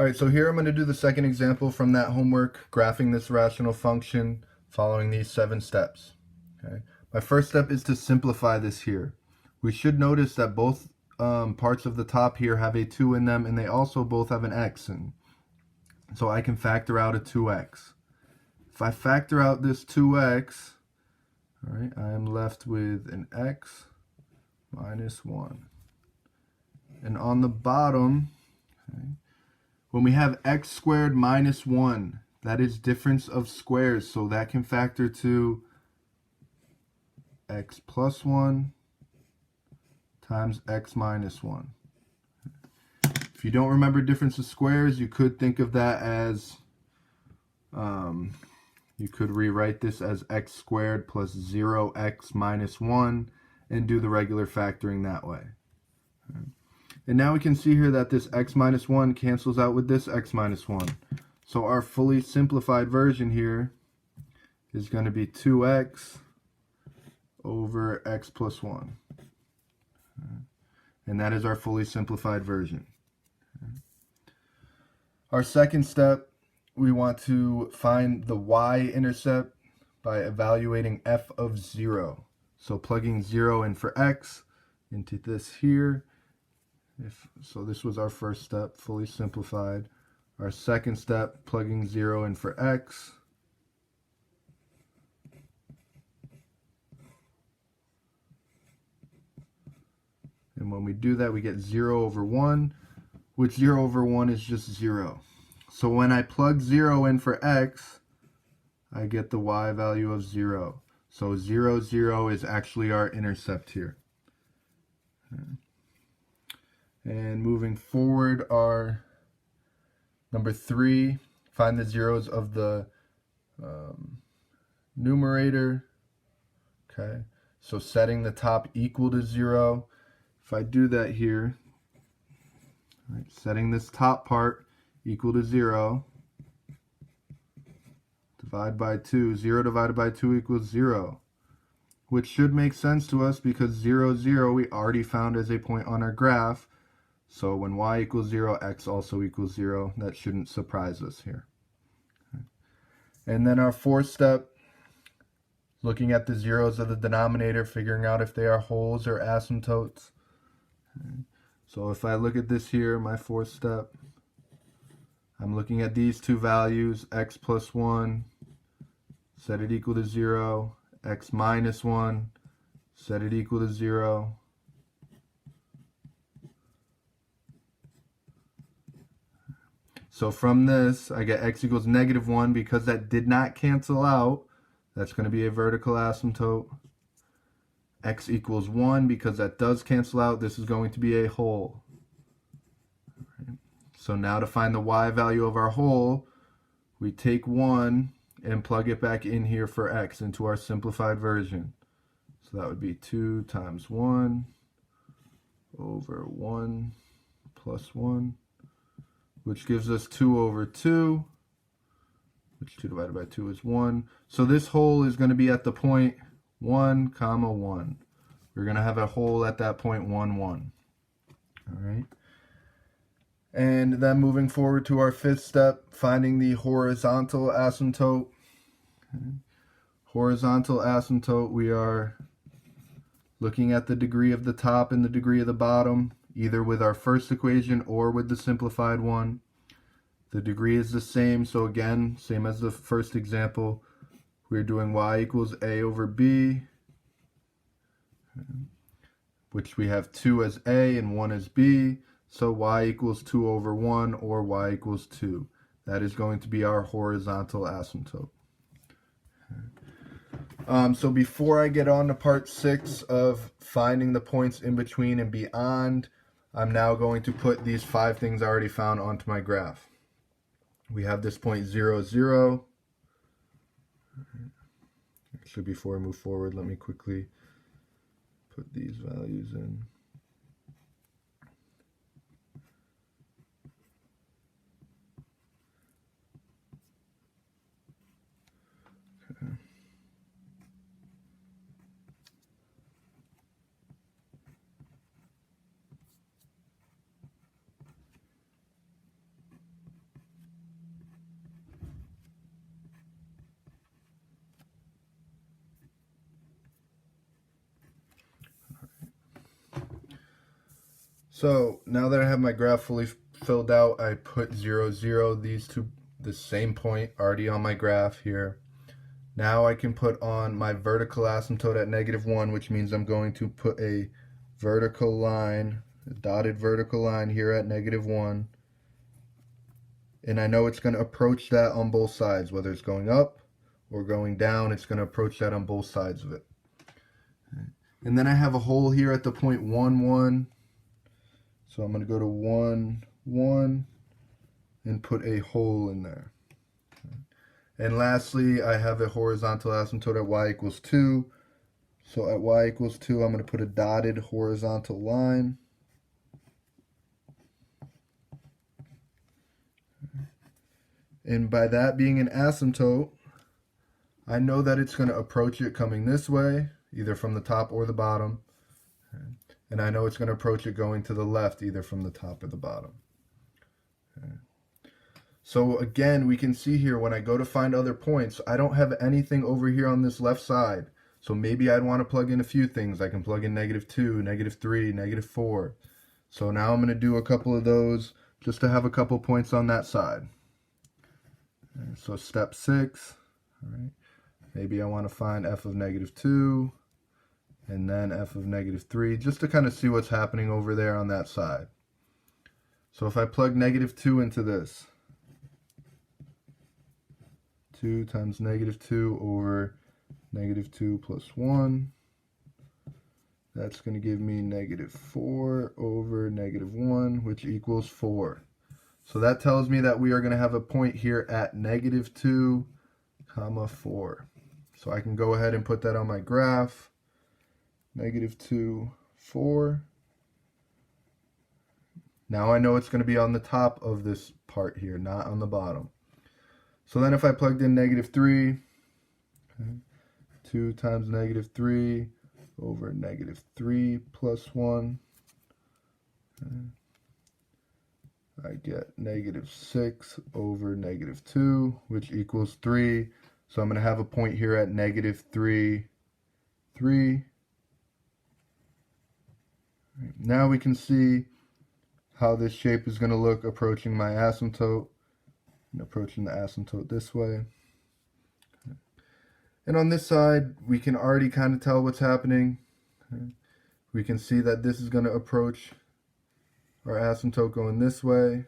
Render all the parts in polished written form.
All right, so here I'm going to do the second example from that homework, graphing this rational function following these 7 steps. Okay. My first step is to simplify this here. We should notice that both parts of the top here have a 2 in them, and they also both have an x in. So I can factor out a 2x. If I factor out this 2x, all right, I am left with an x minus 1. And on the bottom, okay, when we have x squared minus 1, that is difference of squares, so that can factor to x plus 1 times x minus 1. If you don't remember difference of squares, you could think of that as, you could rewrite this as x squared plus 0x minus 1 and do the regular factoring that way. And now we can see here that this x minus 1 cancels out with this x minus 1. So our fully simplified version here is going to be 2x over x plus 1. And that is our fully simplified version. Our second step, we want to find the y-intercept by evaluating f of 0. So plugging 0 in for x into this here. So this was our first step, fully simplified. Our second step, plugging 0 in for x. And when we do that, we get 0 over 1, which 0 over 1 is just 0. So when I plug 0 in for x, I get the y value of 0. So 0, 0 is actually our intercept here. And moving forward, our number 3, find the zeros of the numerator. Okay, so setting the top equal to 0. If I do that here, right, setting this top part equal to 0, divide by 2, 0 divided by 2 equals 0, which should make sense to us because 0, 0 we already found as a point on our graph. So when y equals 0, x also equals 0. That shouldn't surprise us here. Okay. And then our fourth step, looking at the zeros of the denominator, figuring out if they are wholes or asymptotes. Okay. So if I look at this here, my fourth step, I'm looking at these two values, x plus 1, set it equal to 0, x minus 1, set it equal to 0. So from this, I get x equals negative 1 because that did not cancel out. That's going to be a vertical asymptote. X equals 1 because that does cancel out. This is going to be a whole. Right. So now to find the y value of our whole, we take 1 and plug it back in here for x into our simplified version. So that would be 2 times 1 over 1 plus 1. Which gives us 2 over 2, which 2 divided by 2 is 1. So this whole is going to be at the point 1, comma 1. We're going to have a whole at that point 1, 1. All right. And then moving forward to our fifth step, finding the horizontal asymptote. Okay. Horizontal asymptote, we are looking at the degree of the top and the degree of the bottom, either with our first equation or with the simplified one. The degree is the same, so again, same as the first example, we're doing y equals a over b, which we have 2 as a and 1 as b, so y equals 2 over 1 or y equals 2. That is going to be our horizontal asymptote. So before I get on to part 6 of finding the points in between and beyond, I'm now going to put these 5 things I already found onto my graph. We have this point 0, 0. Actually, before I move forward, let me quickly put these values in. Okay. So now that I have my graph fully filled out, I put 0, 0, these two, the same point already on my graph here. Now I can put on my vertical asymptote at -1, which means I'm going to put a vertical line, a dotted vertical line here at -1. And I know it's going to approach that on both sides, whether it's going up or going down, it's going to approach that on both sides of it. And then I have a hole here at the point 1, 1. So I'm going to go to 1, 1 and put a hole in there. And lastly, I have a horizontal asymptote at y equals 2. So at y equals 2, I'm going to put a dotted horizontal line. And by that being an asymptote, I know that it's going to approach it coming this way, either from the top or the bottom. And I know it's going to approach it going to the left, either from the top or the bottom. So again, we can see here when I go to find other points, I don't have anything over here on this left side. So maybe I'd want to plug in a few things. I can plug in -2, -3, -4. So now I'm going to do a couple of those just to have a couple points on that side. So step 6, all right, maybe I want to find f of -2 and then f of -3 just to kind of see what's happening over there on that side. So if I plug -2 into this, 2 times -2 over -2 plus 1, that's going to give me -4 over -1, which equals 4. So that tells me that we are going to have a point here at -2, 4. So I can go ahead and put that on my graph. -2, 4. Now I know it's going to be on the top of this part here, not on the bottom. So then if I plugged in -3, okay, 2 times -3 over -3 plus 1, okay, I get -6 over -2, which equals 3. So I'm going to have a point here at -3, 3. Now we can see how this shape is going to look approaching my asymptote, and approaching the asymptote this way. And on this side, we can already kind of tell what's happening. We can see that this is going to approach our asymptote going this way,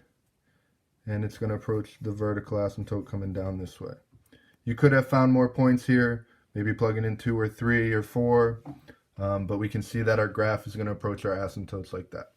and it's going to approach the vertical asymptote coming down this way. You could have found more points here, maybe plugging in 2 or 3 or 4, but we can see that our graph is going to approach our asymptotes like that.